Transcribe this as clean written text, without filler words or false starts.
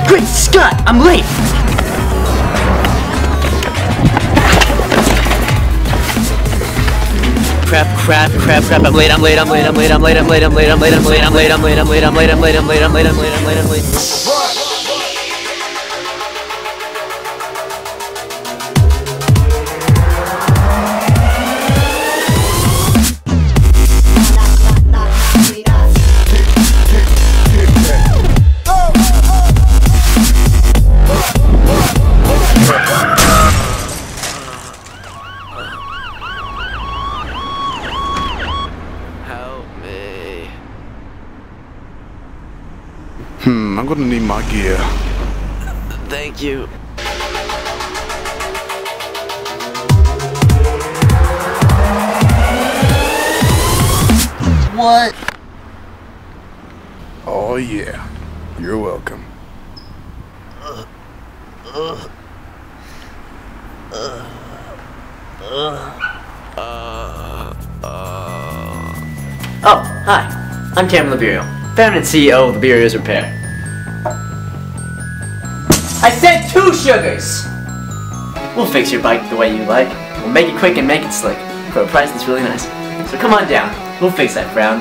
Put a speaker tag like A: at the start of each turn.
A: Great Scott, I'm late! Crap, I'm late.
B: I'm gonna need my gear.
A: Thank you. What?
B: Oh yeah, you're welcome.
A: Oh, hi. I'm Cameron Liberio, founder and CEO of Liberio's Repair. I said 2 sugars! We'll fix your bike the way you like. We'll make it quick and make it slick for a price that's really nice. So come on down. We'll fix that frown.